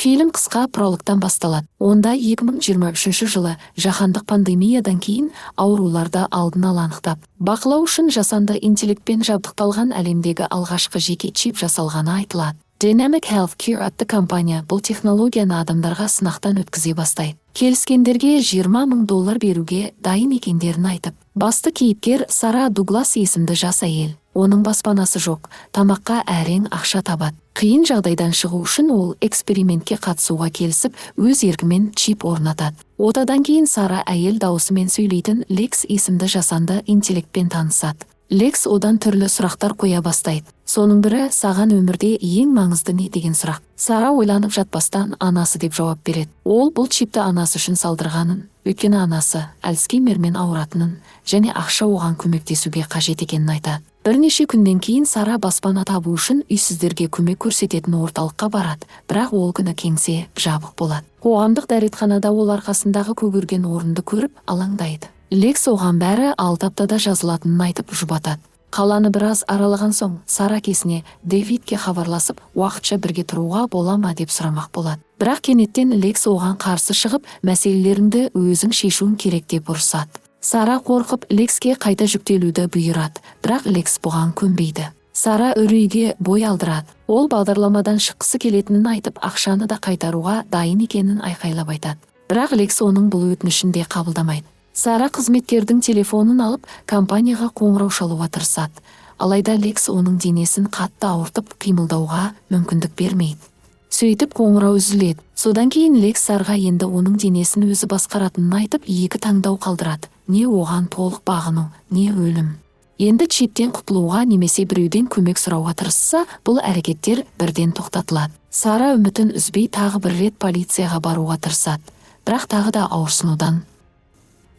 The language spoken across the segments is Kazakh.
Фильм қысқа прологтан басталады. Онда 2023 жылы жаһандық пандемиядан кейін ауруларды алдын ала анықтап, бақылау үшін жасанды интеллектпен жабдықталған әлемдегі алғашқы жеке чип жасалғаны айтылады. Dynamic Healthcare атты компания бұл технологияны адамдарға сынақтан өткізе бастайды. Келіскендерге $20,000 беруге дайын екендерін айтып, басты кейіпкер Сара Дуглас есімді жас әйел. Оның баспанасы жоқ, тамаққа әрең ақша табады. Қиын жағдайдан шығу үшін ол экспериментке қатысуға келісіп, өз еркімен чип орнатады. Отадан кейін Сара әйел даусымен сөйлейтін Лекс есімді жасанды интеллектпен танысады. Лекс одан түрлі сұрақтар қоя бастайды. Соның бірі саған өмірде ең маңызды не деген сұрақ. Сара ойланып жатпастан анасы деп жауап береді. Ол бұл чипті анасы үшін салдырғанын, өйткені анасы Альцгеймермен ауыратынын және ақша оған көмектесуге қажет екенін айтады. Бірнеше күннен кейін Сара баспана табу үшін үйсіздерге көмек көрсететін орталыққа барады, бірақ ол күні кеңсе жабық болады. Қоғамдық дәретханада ол арқасындағы көгерген орынды көріп алаңдайды. Лекс оған бәрі 6 аптада жазылатынын айтып жұбатады. Қаланы біраз аралаған соң Сара әкесіне Дэвидке хабарласып, уақытша бірге тұруға бола ма деп сұрамақ болады. Бірақ кенеттен Лекс оған қарсы шығып, мәселелеріңді өзің шешуің керек деп ұрсады. Сара қорқып Лекске қайта жүктелуді бұйырады, бірақ Лекс бұған көнбейді. Сара үрейге бой алдырады. Ол бағдарламадан шыққысы келетінін айтып, ақшаны да қайтаруға дайын екенін айқайлап айтады. Бірақ Лекс оның бұл өтінішін де қабылдамайды. Сара қызметкердің телефонын алып, компанияға қоңырау шалуға тырысады. Алайда Лекс оның денесін қатты ауыртып, қимылдауға мүмкіндік бермейді. Сөйтіп қоңырау үзіледі. Содан кейін Лекс Сараға енді оның денесін өзі басқаратынын айтып, екі таңдау қалдырады. Не оған толық бағыну, не өлім. Енді чиптен құтылуға немесе біреуден көмек сұрауға тырысса, бұл әрекеттер бірден тоқтатылады. Сара үмітін үзбей тағы бір рет полицияға баруға тырысады, бірақ тағы да ауырсынудан.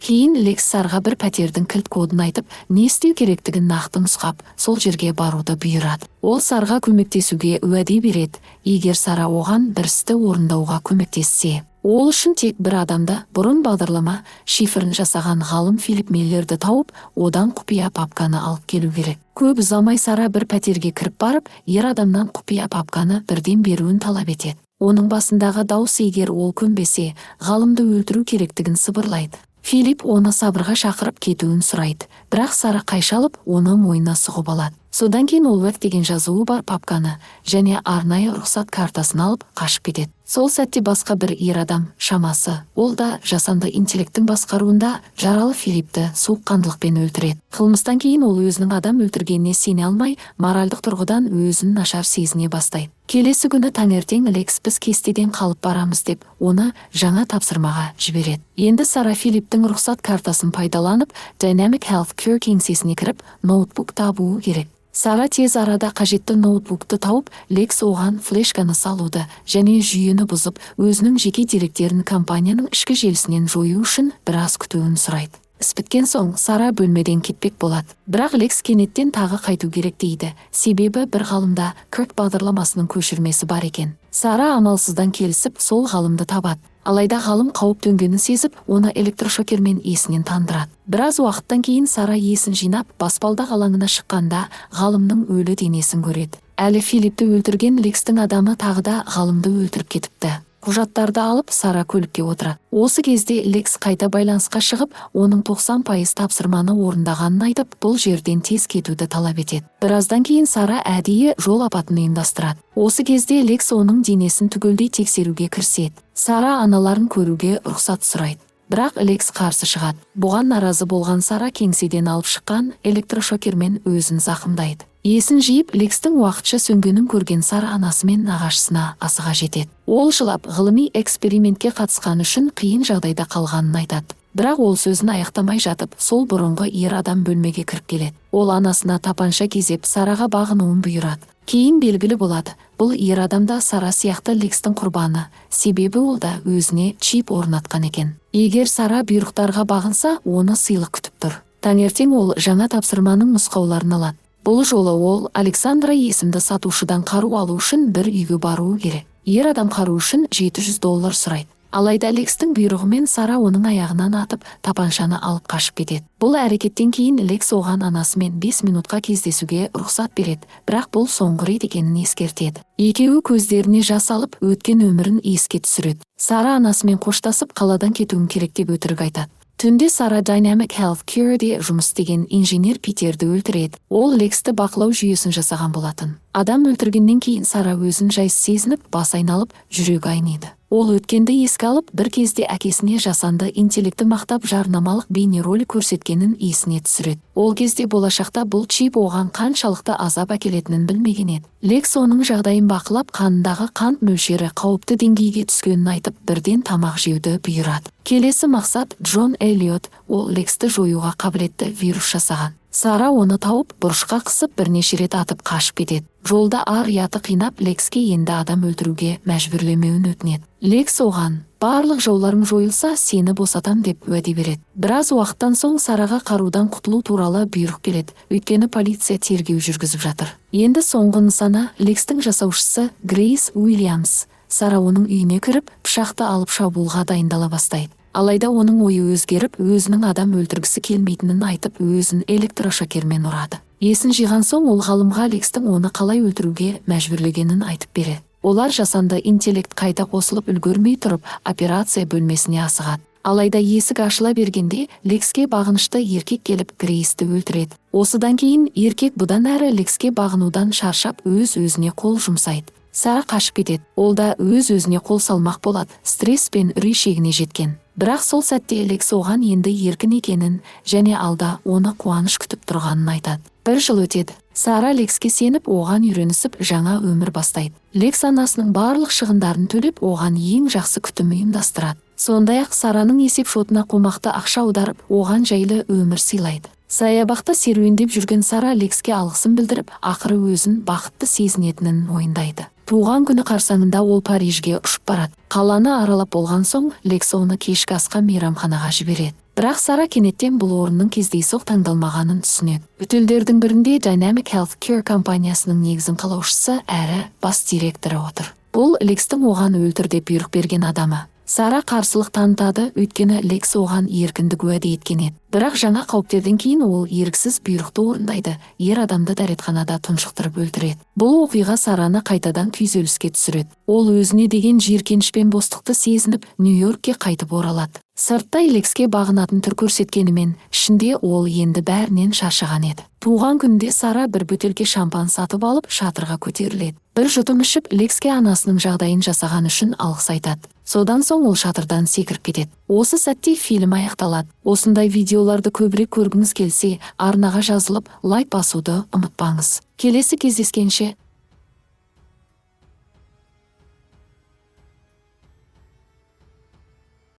Кейін Лекс Сараға бір пәтердің кілт кодын айтып, не істеу керектігін нақты нұсқап, сол жерге баруды бұйырады. Ол Сараға көмектесуге уәде береді, егер Сара оған бір істі орындауға көмектессе. Ол үшін тек бір адамды, бұрын бағдарлама шифрін жасаған ғалым Филипп Миллерді тауып, одан құпия папканы алып келу керек. Көп ұзамай Сара бір пәтерге кіріп барып, ер адамнан құпия папканы бірден беруін талап етеді. Оның басындағы дауыс егер ол көнбесе, ғалымды өлтіру керектігін сыбырлайды. Филипп оны сабырға шақырып кетуін сұрайды, бірақ Сара қайшалып, оны мойнына сұғып алады. Содан кейін ол деген жазуы бар папканы және арнайы рұқсат картасын алып қашып кетеді. Сол сәтте басқа бір ер адам, шамасы, ол да жасанды интеллекттің басқаруында жаралы Филиппті суыққандылықпен өлтіреді. Қылмыстан кейін ол өзінің адам өлтіргеніне сене алмай, моральдық тұрғыдан өзін нашар сезіне бастайды. Келесі күні таңертең Лекс біз кестеден қалып барамыз деп, оны жаңа тапсырмаға жібереді. Енді Сара Филипптің рұқсат картасын пайдаланып, Dynamic Healthcare кеңсесіне кіріп, ноутбук табуы керек. Сара тез арада қажетті ноутбукты тауып, Лекс оған флешканы салуды және жүйені бұзып, өзінің жеке деректерін компанияның ішкі желісінен жою үшін біраз күтуін сұрайды. Іс біткен соң Сара бөлмеден кетпек болады. Бірақ Лекс кенеттен тағы қайту керек дейді. Себебі бір ғалымда Kirk бағдарламасының көшірмесі бар екен. Сара амалсыздан келісіп, сол ғалымды табады. Алайда ғалым қауіп төнгенін сезіп, оны электрошокермен есінен тандырады. Біраз уақыттан кейін Сара есін жинап, баспалдақ алаңына шыққанда ғалымның өлі денесін көреді. Әлі Филиппті өлтірген Лекстің адамы тағы да ғалымды өлтіріп кетіпті. Құжаттарды алып, Сара көлікке отырады. Осы кезде Лекс қайта байланысқа шығып, оның 90% тапсырманы орындағанын айтып, бұл жерден тез кетуді талап етеді. Біраздан кейін Сара әдейі жол апатын ұйымдастырады. Осы кезде Лекс оның денесін түгелдей тексеруге кіріседі. Сара аналарын көруге рұқсат сұрайды. Бірақ Лекс қарсы шығады. Бұған наразы болған Сара кеңседен алып шыққан электрошокермен өзін зақымдайды. Есін жиып, Лекстің уақытша сөнгенін көрген Сара анасы мен нағашысына асыға жетеді. Ол жылап, ғылыми экспериментке қатысқан үшін қиын жағдайда қалғанын айтады. Бірақ ол сөзін аяқтамай жатып, сол бұрынғы ер адам бөлмеге кіріп келеді. Ол анасына тапанша кезеп, Сараға бағынуын бұйырады. Кейін белгілі болады, бұл ер адамда Сара сияқты Лекстің құрбаны, себебі ол да өзіне чип орнатқан екен. Егер Сара бұйрықтарға бағынса, оны сыйлық күтіп тұр. Таңертең ол жаңа тапсырманың нұсқауларын алады. Бұл жолы ол Александра есімді сатушыдан қару алу үшін бір үйге баруы керек. Ер адам қару үшін $700 сұрайды. Алайда Лекстің бұйрығымен Сара оның аяғынан атып, тапаншаны алып қашып кетеді. Бұл әрекеттен кейін Лекс оған анасымен 5 минутқа кездесуге рұқсат береді, бірақ бұл соңғы рет екенін ескертеді. Екеуі көздеріне жас алып, өткен өмірін еске түсіреді. Сара анасымен қоштасып, қаладан кетуін керек деп өтірік айтады. Түнде Сара Dynamic Health Care'де жұмыс істеген инженер Питерді өлтіреді. Ол Лексті бақылау жүйесін жасаған болатын. Адам өлтіргеннен кейін Сара өзін жайсыз сезініп, бас айналып, жүрегі айниды. Ол өткенді еске алып, бір кезде әкесіне жасанды интеллекті мақтап жарнамалық бейнеролик көрсеткенін есіне түсіреді. Ол кезде болашақта бұл чип оған қаншалықты азап әкелетінін білмеген еді. Лекс оның жағдайын бақылап, қанындағы қант мөлшері қауіпті деңгейге түскенін айтып, бірден тамақ жеуді бұйырады. Келесі мақсат Джон Эллиот, ол Лексті жоюға қабілетті вирус жасаған. Сара оны тауып, бұрышқа қысып, бірнеше рет атып қашып кетеді. Жолда ар-ұяты қинап, Лекске енді адам өлтіруге мәжбүрлемеуін өтінеді. Лекс оған: барлық жауларың жойылса, сені босатам деп уәде береді. Біраз уақыттан соң Сараға қарудан құтылу туралы бұйрық келеді, өйткені полиция тергеу жүргізіп жатыр. Енді соңғы нысана Лекстің жасаушысы Грейс Уильямс. Сара оның үйіне кіріп, пышақты алып шабуылға дайындала бастайды. Алайда оның ойы өзгеріп, өзінің адам өлтіргісі келмейтінін айтып, өзін электрошокермен ұрады. Есін жиған соң ол ғалымға Лекстің оны қалай өлтіруге мәжбүрлегенін айтып береді. Олар жасанды интеллект қайта қосылып үлгермей тұрып, операция бөлмесіне асығады. Алайда есік ашыла бергенде Лекске бағынышты еркек келіп Грейсті өлтіреді. Осыдан кейін еркек бұдан әрі Лекске бағынудан шаршап, өз-өзіне қол жұмсайды. Сара қашып кетеді. Ол да өз-өзіне қол салмақ болады, стресс пен үрей шегіне жеткен. Бірақ сол сәтте Лекс оған енді еркін екенін және алда оны қуаныш күтіп тұрғанын айтады. 1 жыл өтеді. Сара Лекске сеніп, оған үйренісіп, жаңа өмір бастайды. Лекс анасының барлық шығындарын төлеп, оған ең жақсы күтім ұйымдастырады. Сондай-ақ Сараның есеп шотына қомақты ақша аударып, оған жайлы өмір сыйлайды. Саябақта серуендеп жүрген Сара Лекске алғысын білдіріп, ақыры өзін бақытты сезінетінін мойындайды. Туған күні қарсаңында ол Парижге ұшып барады. Қаланы аралап болған соң, Лекс оны кешкі асқа мейрамханаға жібереді. Бірақ Сара кенеттен бұл орынның кездейсоқ таңдалмағанын түсінеді. Үтілдердің бірінде Dynamic Health Care компаниясының негізін қалаушысы әрі бас директоры отыр. Бұл Lekстің оған өлтір деп бұйрық берген адамы. Сара қарсылық танытады, өйткені Лекс оған еркіндік уәде еткен еді. Бірақ жаңа қауіптерден кейін ол еріксіз бұйрықты орындайды, ер адамды дәретханада тұншықтырып өлтіреді. Бұл оқиға Сараны қайтадан күйзеліске түсіреді. Ол өзіне деген жиіркеніш пен бостықты сезініп, Нью-Йоркке қайтып оралады. Сырттай Лекске бағынатын түр көрсеткенімен, ішінде ол енді бәрінен шаршаған еді. Туған күнде Сара бір бөтелке шампан сатып алып, шатырға көтеріледі. Бір жұтым ішіп, Лекске анасының жағдайын жасаған үшін алғыс айтады. Содан соң ол шатырдан секіріп кетеді. Осы сәтте фильм аяқталады. Осындай видеоларды көбірек көргіңіз келсе, арнаға жазылып, лайк басуды ұмытпаңыз. Келесі кездескенше